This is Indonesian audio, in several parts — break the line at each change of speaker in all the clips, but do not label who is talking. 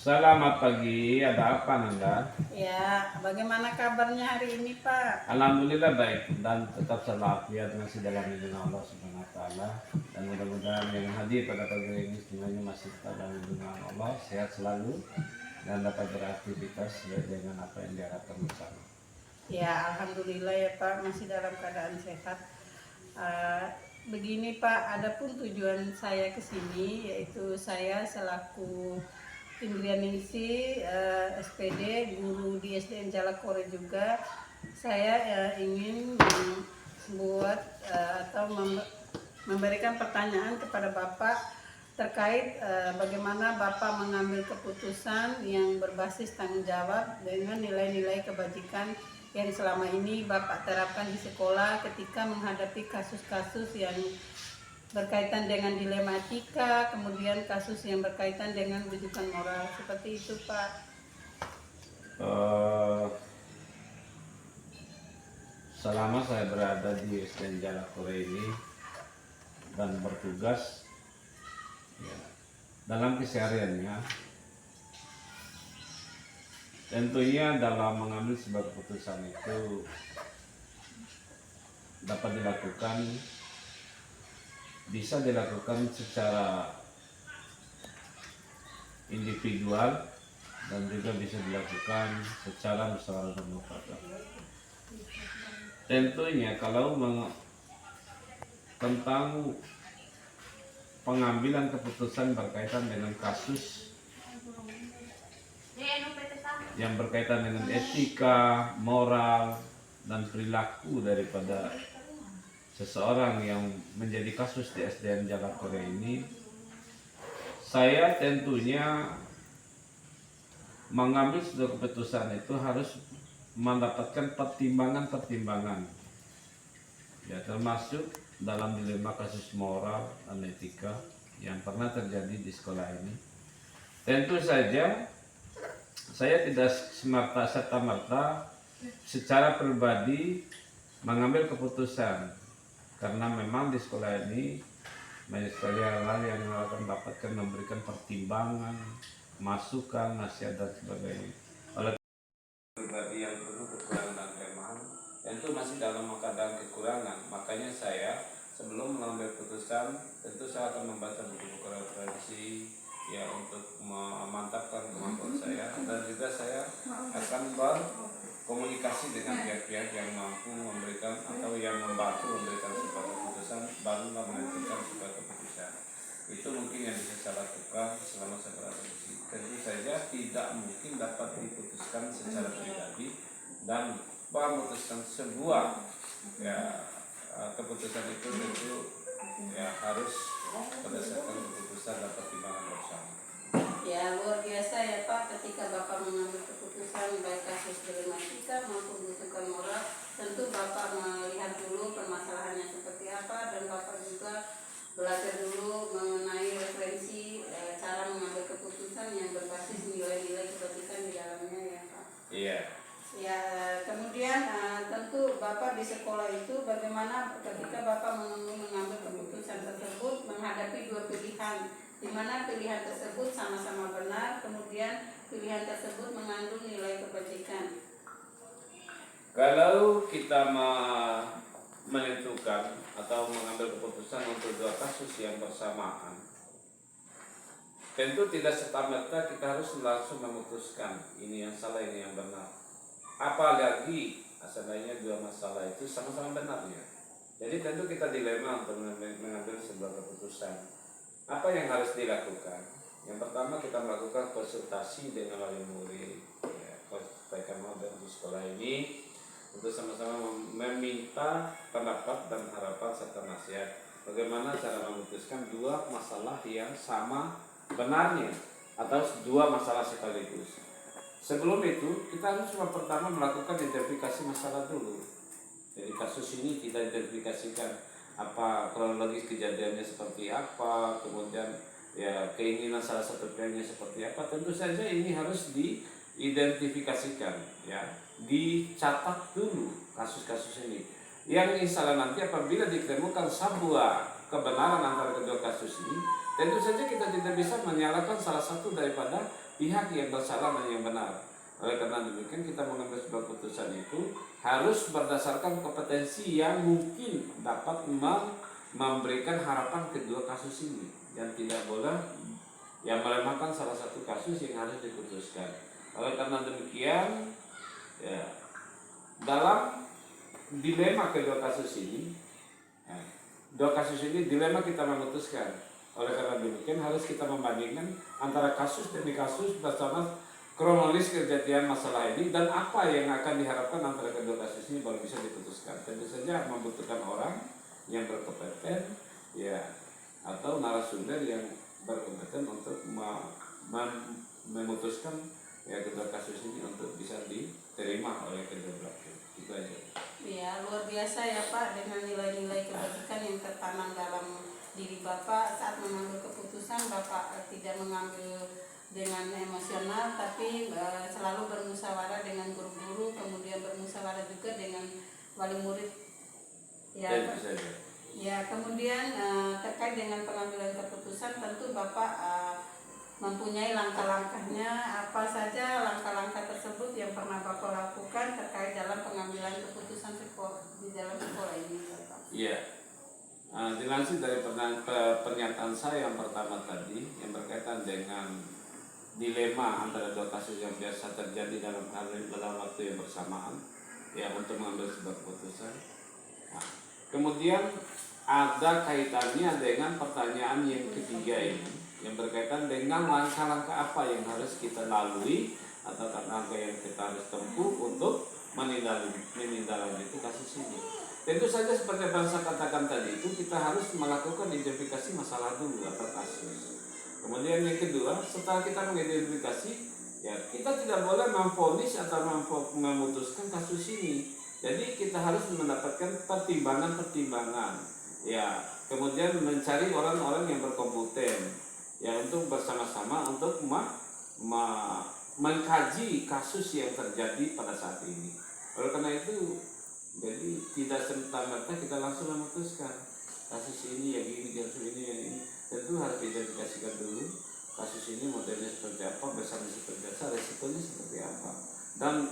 Selamat pagi, ada apa Nanda?
Ya, bagaimana kabarnya hari ini, Pak?
Alhamdulillah baik dan tetap walafiat masih dalam lindungan Allah Subhanahu wa taala, dan mudah-mudahan yang hadir pada pagi ini semuanya masih tetap dalam lindungan Allah, sehat selalu dan dapat beraktivitas sesuai dengan apa yang diharapkan bersama.
Ya, alhamdulillah ya, Pak, masih dalam keadaan sehat. Begini, Pak, adapun tujuan saya ke sini yaitu saya selaku Indrianingsi, SPD, guru di SDN Jalakore juga. Saya ingin membuat atau memberikan pertanyaan kepada Bapak terkait bagaimana Bapak mengambil keputusan yang berbasis tanggung jawab dengan nilai-nilai kebajikan yang selama ini Bapak terapkan di sekolah ketika menghadapi kasus-kasus yang berkaitan dengan dilematika, kemudian kasus yang berkaitan dengan rujukan moral. Seperti itu, Pak.
Selama saya berada di SDN Jalakore ini dan bertugas ya, dalam kesehariannya, tentunya dalam mengambil sebuah keputusan itu dapat dilakukan, bisa dilakukan secara individual dan juga bisa dilakukan secara musyawarah dan mufakat. Tentunya kalau tentang pengambilan keputusan berkaitan dengan kasus yang berkaitan dengan etika, moral, dan perilaku daripada seseorang yang menjadi kasus di SDN Jalakore ini, saya tentunya mengambil sebuah keputusan itu harus mendapatkan pertimbangan-pertimbangan, ya, termasuk dalam dilema kasus moral dan etika yang pernah terjadi di sekolah ini. Tentu saja saya tidak serta-merta secara pribadi mengambil keputusan, karena memang di sekolah ini banyak sekali hal-hal yang akan dapatkan memberikan pertimbangan, masukan, nasihat dan sebagainya. Oleh pribadi yang penuh kekurangan dan kelemahan, tentu masih dalam keadaan kekurangan. Makanya saya sebelum mengambil keputusan, tentu saya akan membaca buku-buku referensi ya untuk memantapkan kemampuan saya, dan juga saya akan berkomunikasi dengan pihak-pihak yang mampu memberikan atau yang membantu memberikan sebuah keputusan, barulah menentukan sebuah keputusan. Itu mungkin yang bisa saya lakukan selama saya berada di sini. Tentu saja tidak mungkin dapat diputuskan secara pribadi, dan memutuskan sebuah ya keputusan itu tentu ya harus berdasarkan keputusan dan pertimbangan bersama.
Ya, luar biasa ya, Pak, ketika Bapak mengambil keputusan baik kasus dilematika maupun rujukan moral, tentu Bapak melihat dulu permasalahannya seperti apa, dan Bapak juga belajar dulu mengenai referensi cara mengambil keputusan yang berbasis nilai-nilai kebajikan di dalamnya ya, Pak.
Iya.
Ya, kemudian tentu Bapak di sekolah itu bagaimana ketika Bapak mengambil keputusan tersebut menghadapi dua pilihan, di mana pilihan tersebut sama-sama benar, kemudian pilihan tersebut mengandung nilai kebajikan.
Kalau kita menentukan atau mengambil keputusan untuk dua kasus yang bersamaan, tentu tidak serta-merta kita harus langsung memutuskan ini yang salah, ini yang benar. Apalagi seandainya dua masalah itu sama-sama benarnya. Jadi tentu kita dilema untuk mengambil sebuah keputusan. Apa yang harus dilakukan? Yang pertama, kita melakukan konsultasi dengan wali murid, ya, baik di sekolah ini, untuk sama-sama meminta pendapat dan harapan serta nasihat bagaimana cara memutuskan dua masalah yang sama benarnya atau dua masalah sekaligus. Sebelum itu kita harus pertama melakukan identifikasi masalah dulu. Jadi kasus ini kita identifikasikan apa kronologis kejadiannya seperti apa, kemudian ya keinginan salah satu pihaknya seperti apa. Tentu saja ini harus diidentifikasikan, ya, dicatat dulu kasus-kasus ini. Yang insya Allah nanti apabila ditemukan sebuah kebenaran antara kedua kasus ini, Tentu saja kita tidak bisa menyalahkan salah satu daripada pihak yang bersalah dan yang benar. Oleh karena demikian kita mengambil sebuah keputusan itu harus berdasarkan kompetensi yang mungkin dapat memberikan harapan kedua kasus ini, dan tidak boleh yang melemahkan salah satu kasus yang harus diputuskan. Oleh karena demikian, ya, dalam dilema kedua kasus ini, ya, dua kasus ini dilema kita memutuskan. Oleh karena demikian harus kita membandingkan antara kasus demi kasus bersama kronologis kejadian masalah ini dan apa yang akan diharapkan antara kedua kasus ini baru bisa diputuskan. Tentu saja membutuhkan orang yang berkompeten, ya, atau narasumber yang berkompeten untuk memutuskan ya kedua kasus ini untuk bisa diterima oleh kedua belah pihak. Itu aja.
Ya, luar biasa ya Pak, dengan nilai-nilai kebajikan yang tertanam dalam diri Bapak saat mengambil keputusan. Bapak tidak mengambil dengan emosional, tapi selalu bermusyawarah dengan guru-guru, kemudian bermusyawarah juga dengan wali murid. Ya, ya, kemudian terkait dengan pengambilan keputusan, tentu Bapak mempunyai langkah-langkahnya. Apa saja langkah-langkah tersebut yang pernah Bapak lakukan terkait dalam pengambilan keputusan di dalam sekolah ini, Bapak?
Iya. Dilansir dari pernyataan saya yang pertama tadi yang berkaitan dengan dilema antara dua kasus yang biasa terjadi dalam waktu yang bersamaan, ya, untuk mengambil sebuah keputusan. Nah, kemudian ada kaitannya dengan pertanyaan yang ketiga ini yang berkaitan dengan langkah-langkah apa yang harus kita lalui atau langkah yang kita harus tempuh untuk menindaklanjuti kasus ini. Tentu saja seperti yang saya katakan tadi itu kita harus melakukan identifikasi masalah dulu atau kasus. Kemudian yang kedua, setelah kita mengidentifikasi, ya, kita tidak boleh memvonis atau memutuskan kasus ini. Jadi kita harus mendapatkan pertimbangan-pertimbangan, ya, kemudian mencari orang-orang yang berkompeten, ya, untuk bersama-sama untuk mengkaji kasus yang terjadi pada saat ini. Oleh karena itu, jadi tidak serta-merta kita langsung memutuskan kasus ini yang ini, kasus ini yang ini. Tentu harus diidentifikasikan dulu kasus ini modelnya seperti apa, besarnya seperti apa, resikonya seperti apa, dan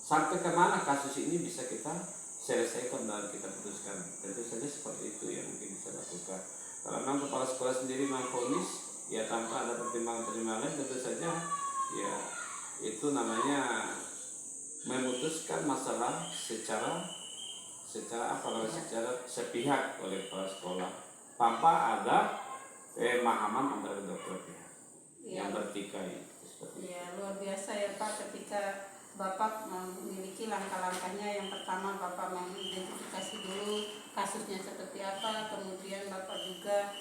sampai kemana kasus ini bisa kita selesaikan dan kita putuskan. Tentu saja seperti itu yang mungkin bisa lakukan. Kalau memang kepala sekolah sendiri memvonis, ya, tanpa ada pertimbangan-pertimbangan, tentu saja, ya, itu namanya memutuskan masalah secara sepihak oleh kepala sekolah tanpa ada pemahaman antara kedua pihak yang bertikai.
Ya, luar biasa ya Pak, ketika Bapak memiliki langkah-langkahnya. Yang pertama Bapak mengidentifikasi dulu kasusnya seperti apa, kemudian Bapak juga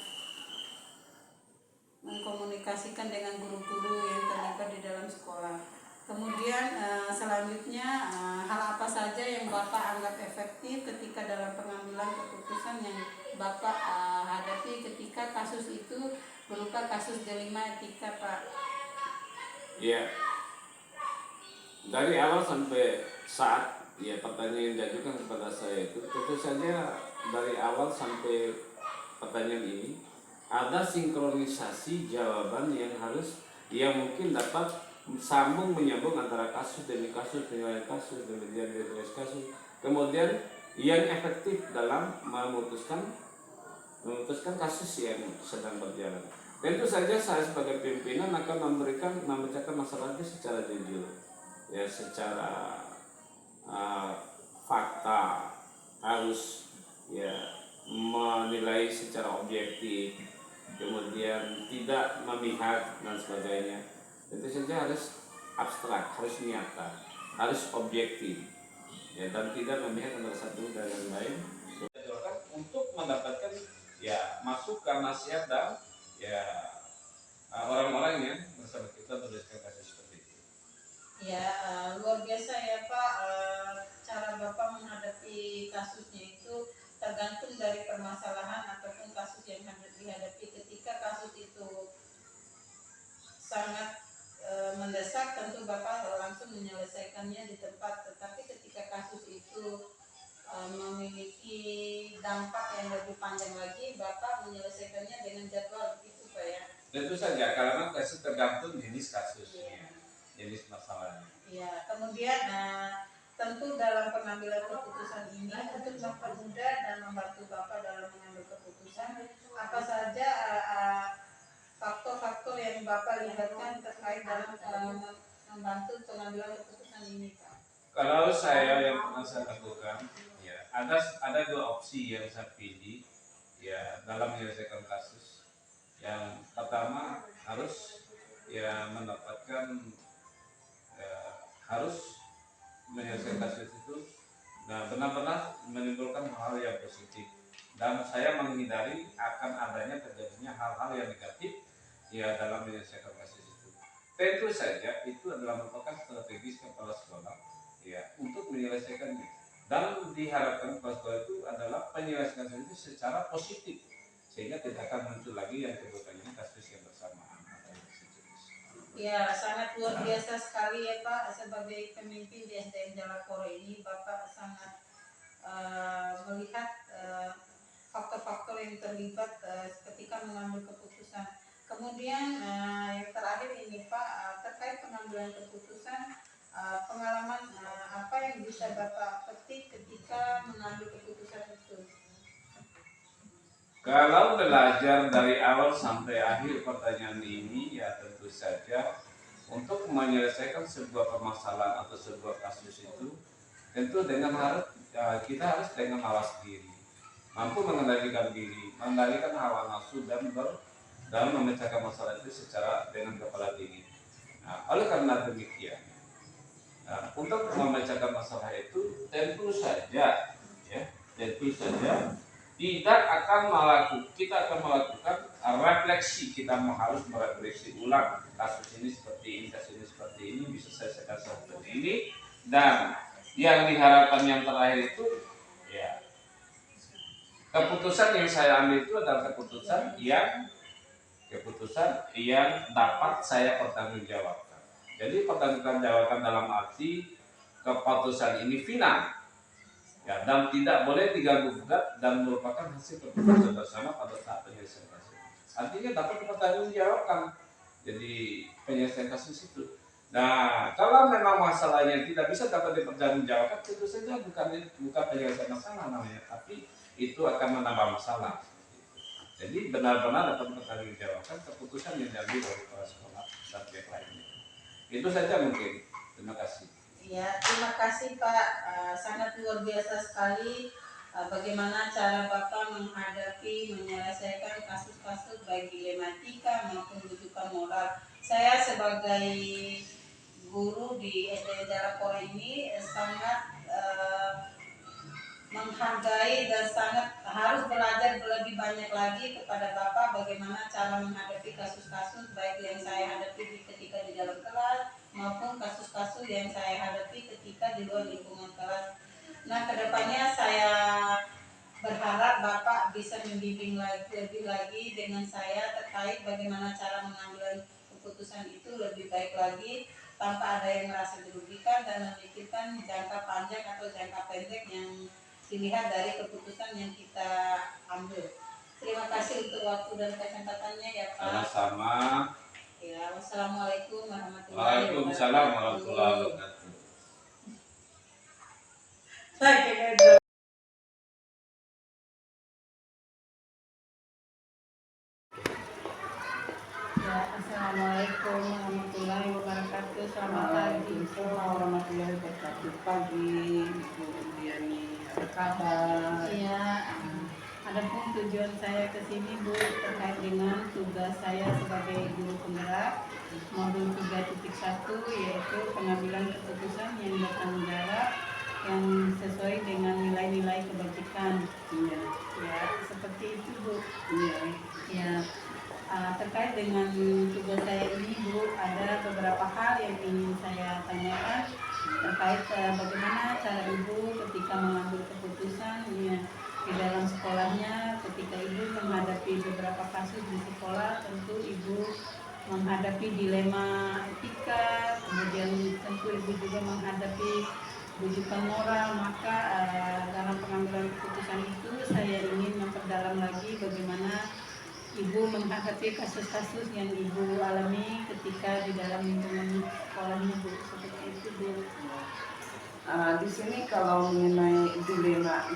mengkomunikasikan dengan guru-guru yang terlibat di dalam sekolah. Kemudian selanjutnya hal apa saja yang Bapak anggap efektif ketika dalam pengambilan keputusan yang Bapak hadapi ketika kasus itu berupa kasus delima etika, Pak?
Ya, dari awal sampai saat, ya, pertanyaan yang diajukan kepada saya itu tentu saja dari awal sampai pertanyaan ini ada sinkronisasi jawaban yang mungkin dapat sambung menyambung antara kasus demi kasus, penilaian kasus, kemudian rilis kasus, kemudian yang efektif dalam memutuskan kasus yang sedang berjalan. Tentu saja saya sebagai pimpinan akan membacakan masalahnya secara jujur, ya, secara fakta, harus, ya, menilai secara objektif, kemudian tidak memihak dan sebagainya. Tentu saja harus abstrak, harus nyata, harus objektif, ya, dan tidak memihak antara satu dan yang lain. Untuk mendapatkan, ya, masukan, nasihat dan, ya, orang-orang yang bersama kita menuliskan kasus seperti itu.
Ya, luar biasa ya Pak, cara Bapak menghadapi kasusnya itu tergantung dari permasalahan ataupun kasus yang dihadapi. Ketika kasus itu sangat mendesak, tentu Bapak langsung menyelesaikannya di tempat. Tetapi ketika kasus itu memiliki dampak yang lebih panjang lagi, Bapak menyelesaikannya dengan jadwal.
Tentu saja karena kasus tergantung jenis kasusnya, jenis masalahnya.
Ya, kemudian tentu dalam pengambilan keputusan ini untuk mempermudah dan membantu Bapak dalam mengambil keputusan, apa saja faktor-faktor yang Bapak lihatkan terkait dalam membantu pengambilan keputusan ini, Pak?
Kalau saya yang pernah saya lakukan, ya ada dua opsi yang saya pilih ya dalam menyelesaikan kasus. Yang pertama harus ya mendapatkan harus menyelesaikan kasus itu benar-benar menimbulkan hal-hal yang positif, dan saya menghindari akan adanya terjadinya hal-hal yang negatif ya dalam menyelesaikan kasus itu. Tentu saja itu adalah merupakan strategis kepala sekolah ya untuk menyelesaikannya, dan diharapkan kepala sekolah itu adalah penyelesaian kasus itu secara positif sehingga tidak akan muncul lagi yang kedua kalinya kasus yang bersamaan atau yang sejenis.
Ya, sangat luar biasa sekali ya Pak, sebagai pemimpin di SDN Jalakoro ini Bapak sangat melihat faktor-faktor yang terlibat ketika mengambil keputusan. Kemudian yang terakhir ini Pak, terkait pengambilan keputusan, pengalaman apa yang bisa Bapak petik ketika mengambil keputusan itu?
Kalau belajar dari awal sampai akhir pertanyaan ini, ya tentu saja untuk menyelesaikan sebuah permasalahan atau sebuah kasus itu, tentu dengan kita harus dengan mawas diri, mampu mengendalikan diri, mengendalikan hawa nafsu dan dalam memecahkan masalah itu secara dengan kepala dingin. Nah, oleh karena demikian, untuk memecahkan masalah itu tentu saja, ya, tentu saja kita akan melakukan refleksi, kita harus merefleksi ulang kasus ini seperti ini, kasus ini seperti ini, bisa saya selesaikan seperti ini, dan yang diharapkan yang terakhir itu ya keputusan yang saya ambil itu adalah keputusan yang dapat saya pertanggungjawabkan. Jadi pertanggungjawabkan dalam arti keputusan ini final ya, dan tidak boleh diganggu gugat dan merupakan hasil keputusan bersama pada saat penyelesaian kasus. Artinya dapat dipertanggungjawabkan jadi penyelesaian kasus itu. Nah, kalau memang masalahnya tidak bisa dapat dipertanggungjawabkan, tentu saja bukan penyelesaian masalah namanya, tapi itu akan menambah masalah. Jadi benar-benar dapat dipertanggungjawabkan keputusan yang diambil oleh kepala sekolah dan pihak lainnya. Itu saja mungkin. Terima kasih.
Ya, terima kasih Pak. Sangat luar biasa sekali bagaimana cara Bapak menghadapi, menyelesaikan kasus-kasus baik dilematika maupun rujukan moral. Saya sebagai guru di SDN Jalakoro ini sangat menghargai dan sangat harus belajar lebih banyak lagi kepada Bapak bagaimana cara menghadapi kasus-kasus baik yang saya hadapi ketika di dalam kelas maupun kasus-kasus yang saya hadapi ketika di luar lingkungan kelas. Nah, kedepannya saya berharap Bapak bisa membimbing lebih lagi dengan saya terkait bagaimana cara mengambil keputusan itu lebih baik lagi tanpa ada yang merasa dirugikan dan memikirkan jangka panjang atau jangka pendek yang dilihat dari keputusan yang kita ambil. Terima kasih untuk waktu dan kesempatannya ya Pak.
Sama-sama.
Ya, wassalamualaikum warahmatullahi wabarakatuh.
Waalaikumsalam warahmatullahi wabarakatuh.
Ya, assalamualaikum warahmatullahi wabarakatuh. Selamat pagi.
Warahmatullahi wabarakatuh. Pagi, Ibu Diani, apa kabar?
Iya, adapun tujuan saya ke sini Bu terkait dengan tugas saya sebagai guru penggerak modul 3.1 yaitu pengambilan keputusan yang bertanggung jawab yang sesuai dengan nilai-nilai kebajikan.
Iya,
Ya, seperti itu Bu.
iya.
Ya, terkait dengan tugas saya ini Bu, ada beberapa hal yang ingin saya tanyakan terkait bagaimana cara Ibu ketika mengambil keputusan ya, di dalam sekolahnya, ketika Ibu menghadapi beberapa kasus di sekolah, tentu Ibu menghadapi dilema etika, kemudian tentu Ibu juga menghadapi rujukan moral, maka dalam pengambilan keputusan itu saya ingin memperdalam lagi bagaimana ibu menghadapi kasus-kasus yang ibu alami ketika di dalam lingkungan sekolahnya Bu, seperti itu Bu.
Di sini kalau mengenai dilema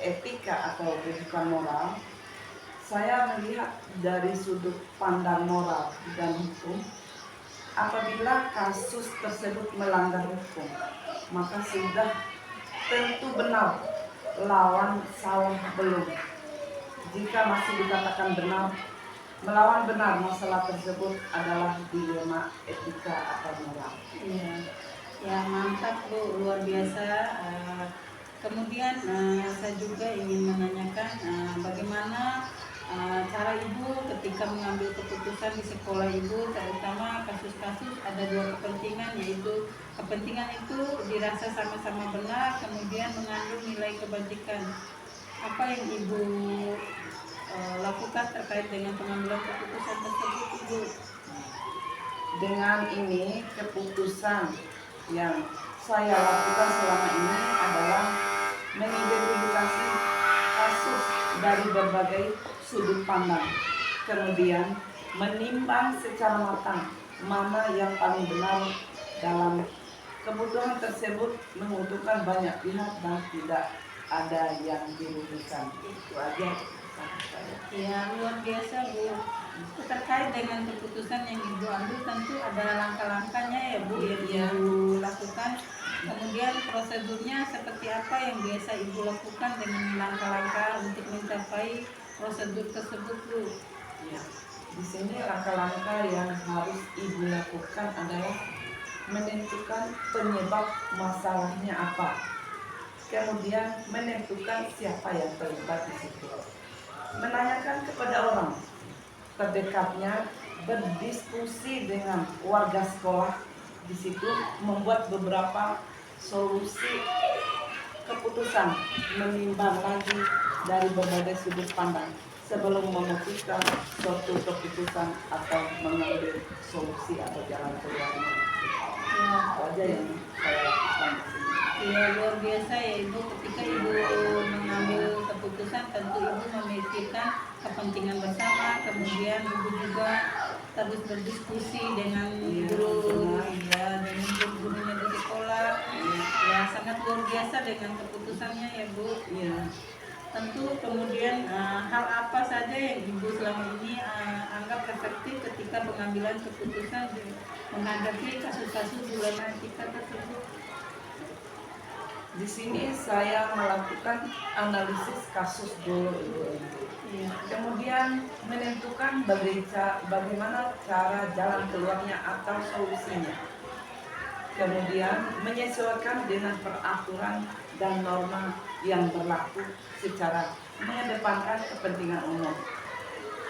etika atau kehidupan moral, saya melihat dari sudut pandang moral dan hukum. Apabila kasus tersebut melanggar hukum, maka sudah tentu benar, lawan salah belum. Jika masih dikatakan benar, melawan benar masalah tersebut adalah dilema etika atau moral.
Iya, ya mantap Bu, luar biasa. Kemudian saya juga ingin menanyakan bagaimana cara ibu ketika mengambil keputusan di sekolah ibu, terutama kasus-kasus ada dua kepentingan, yaitu kepentingan itu dirasa sama-sama benar, kemudian mengandung nilai kebajikan. Apa yang ibu lakukan terkait dengan pengambilan keputusan tersebut ibu?
Dengan ini keputusan yang saya lakukan selama ini adalah mengidentifikasi kasus dari berbagai sudut pandang, kemudian menimbang secara matang mana yang paling benar dalam kebutuhan tersebut, menguntungkan banyak pihak dan tidak ada yang dirugikan. Itu aja keputusan saya.
Ya luar biasa Bu. Terkait dengan keputusan yang ibu ambil tentu ada langkah-langkahnya ya Bu yang ibu lakukan. Kemudian prosedurnya seperti apa yang biasa ibu lakukan dengan langkah-langkah untuk mencapai prosedur tersebut Bu?
Ya, di sini langkah-langkah yang harus ibu lakukan adalah menentukan penyebab masalahnya apa, kemudian menentukan siapa yang terlibat di situ, menanyakan kepada orang terdekatnya, berdiskusi dengan warga sekolah di situ, membuat beberapa solusi keputusan, menimbang lagi dari berbagai sudut pandang sebelum memutuskan suatu keputusan atau mengambil solusi atau jalan keluarnya.
Ya,
Itu aja yang saya lakukan di sini.
ya luar biasa ya Ibu, ketika Ibu mengambil keputusan tentu Ibu memikirkan kepentingan bersama, kemudian Ibu juga terus berdiskusi dengan guru, ya dengan guru-gurunya di sekolah, ya sangat luar biasa dengan keputusannya ya Bu.
Iya.
Tentu kemudian hal apa saja yang Ibu selama ini anggap efektif ketika pengambilan keputusan menghadapi kasus-kasus dilema etika tersebut?
Di sini saya melakukan analisis kasus dulu,
Ya.
kemudian menentukan bagaimana cara jalan keluarnya atau solusinya. Kemudian menyesuaikan dengan peraturan dan norma yang berlaku secara mengedepankan kepentingan umum.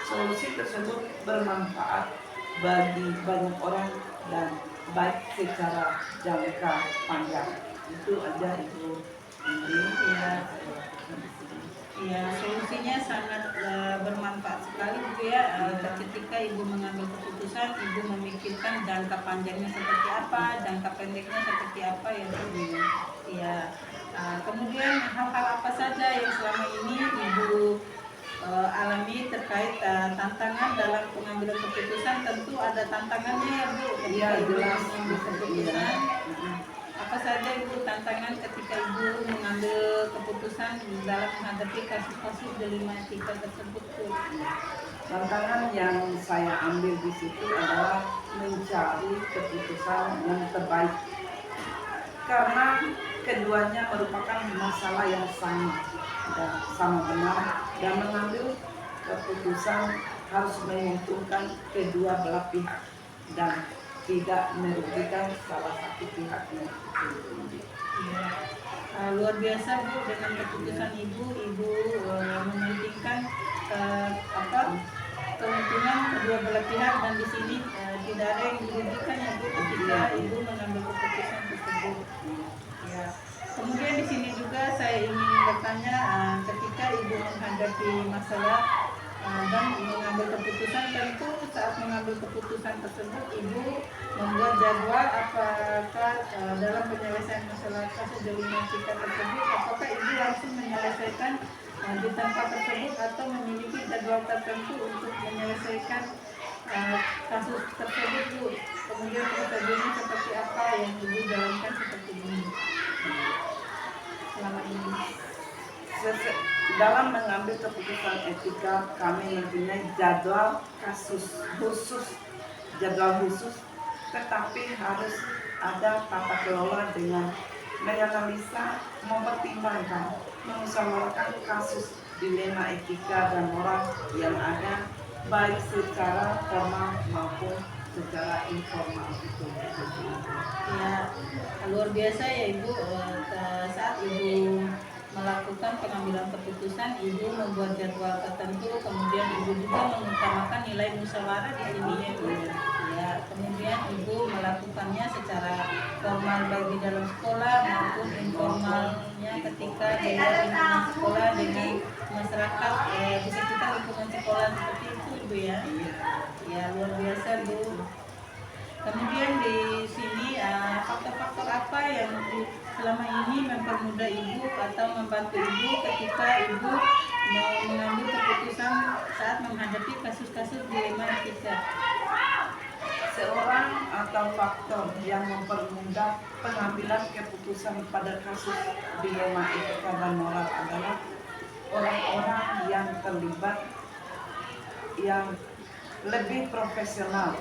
Solusi tersebut bermanfaat bagi banyak orang dan baik secara jangka panjang. Itu aja Ibu Indri yang saya lakukan di sini.
Ya, solusinya sangat bermanfaat sekali Bu ya. Ketika Ibu mengambil keputusan, Ibu memikirkan jangka panjangnya seperti apa, jangka pendeknya seperti apa ya Bu. Ya. Kemudian hal-hal apa saja yang selama ini Ibu alami terkait tantangan dalam pengambilan keputusan? Tentu ada tantangannya ya Bu.
Iya,
Ketika Ibu
jelas.
mengambil keputusan. Apa saja Ibu tantangan ketika Ibu mengambil keputusan dalam menghadapi kasus-kasus dilema etika tersebut Bu?
Tantangan yang saya ambil di situ adalah mencari keputusan yang terbaik, karena keduanya merupakan masalah yang sama benar, dan mengambil keputusan harus menguntungkan kedua belah pihak dan tidak merugikan salah satu pihaknya.
Ya. Luar biasa Bu, dengan keputusan Ibu mementingkan keuntungan kedua belah pihak, dan di sini tidak ada yang dirugikan ya Bu ketika Ibu mengambil keputusan tersebut. Ya. Kemudian di sini juga saya ingin bertanya, ketika Ibu menghadapi masalah dan mengambil keputusan. Tentu saat mengambil keputusan tersebut ibu membuat jadwal apakah dalam penyelesaian masalah kasus dilematika tersebut apakah ibu langsung menyelesaikan di tempat tersebut atau memiliki jadwal tertentu untuk menyelesaikan kasus tersebut Bu. Kemudian prosedurnya seperti apa yang ibu jalankan seperti ini selama ini.
Dalam mengambil keputusan etika kami mempunyai jadwal kasus khusus, tetapi harus ada tata kelola dengan menganalisa, mempertimbangkan, mengusahakan kasus dilema etika dan moral yang ada baik secara formal maupun secara informal itu.
Ya, luar biasa ya Ibu. Saat Ibu melakukan pengambilan keputusan, Ibu membuat jadwal tertentu, kemudian Ibu juga mengutamakan nilai musyawarah di sini ya Bu. Ya, kemudian Ibu melakukannya secara formal baik di dalam sekolah maupun informalnya ketika di lingkungan sekolah dengan masyarakat di sekitar lingkungan sekolah seperti itu Ibu ya. Ya, luar biasa Bu. Kemudian di sini faktor-faktor apa yang selama ini mempermudah ibu atau membantu ibu ketika ibu mau mengambil keputusan saat menghadapi kasus-kasus dilema etika?
Seorang atau faktor yang mempermudah pengambilan keputusan pada kasus dilema etika dan moral adalah orang-orang yang terlibat yang lebih profesional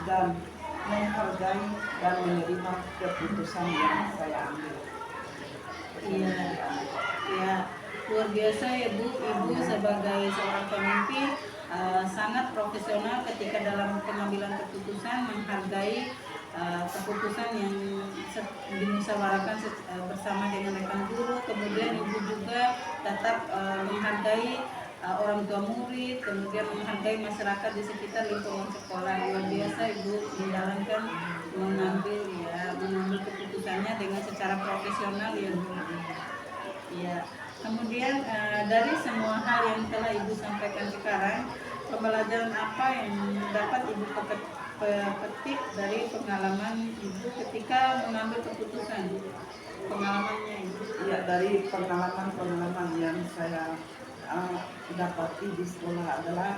dan menghargai dan menerima keputusan yang saya ambil.
Iya, ya luar biasa ya Bu. Ibu sebagai seorang pemimpin sangat profesional ketika dalam pengambilan keputusan, menghargai keputusan yang dimusyawarahkan bersama dengan rekan guru. Kemudian Ibu juga tetap menghargai orang tua murid, kemudian menghargai masyarakat di sekitar lingkungan sekolah. Luar biasa Ibu menjalankan mengambil keputusannya dengan secara profesional ya Bu. Ya. Kemudian dari semua hal yang telah Ibu sampaikan sekarang, pembelajaran apa yang dapat Ibu petik dari pengalaman Ibu ketika mengambil keputusan? Pengalamannya Ibu.
Ya, dari pengalaman yang saya dapati di sekolah adalah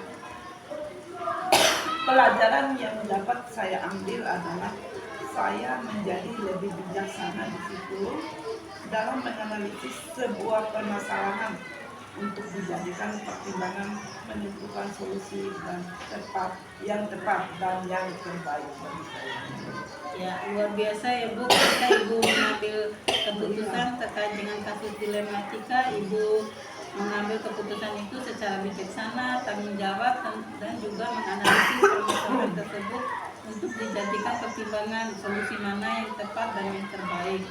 pelajaran yang dapat saya ambil adalah saya menjadi lebih bijaksana di situ dalam menganalisis sebuah permasalahan untuk dijadikan pertimbangan menentukan solusi yang tepat dan yang terbaik bagi saya.
Ya, luar biasa ya Bu, ketika Ibu mengambil keputusan terkait dengan kasus dilematika, Ibu mengambil keputusan itu secara bijaksana, tanggung jawab, dan juga menganalisis permasalahan tersebut untuk dijadikan pertimbangan solusi mana yang tepat dan yang terbaik.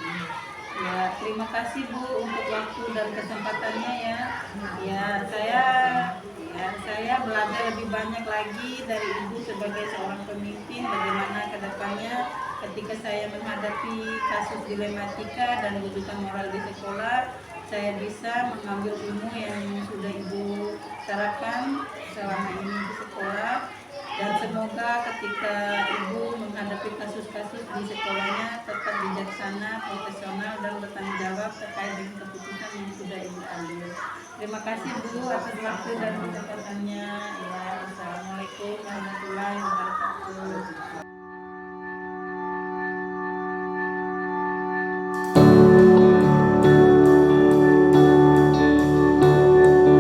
Ya, terima kasih Bu untuk waktu dan kesempatannya ya. Ya, saya belajar lebih banyak lagi dari Ibu sebagai seorang pemimpin, bagaimana ke depannya ketika saya menghadapi kasus dilematika dan rujukan moral di sekolah, saya bisa mengambil ilmu yang sudah Ibu terapkan selama ini di sekolah. Dan semoga ketika Ibu menghadapi kasus-kasus di sekolahnya tetap bijaksana, profesional, dan bertanggung jawab terkait dengan keputusan yang sudah Ibu ambil. Terima kasih Bu atas waktu dan kesempatannya. Ya.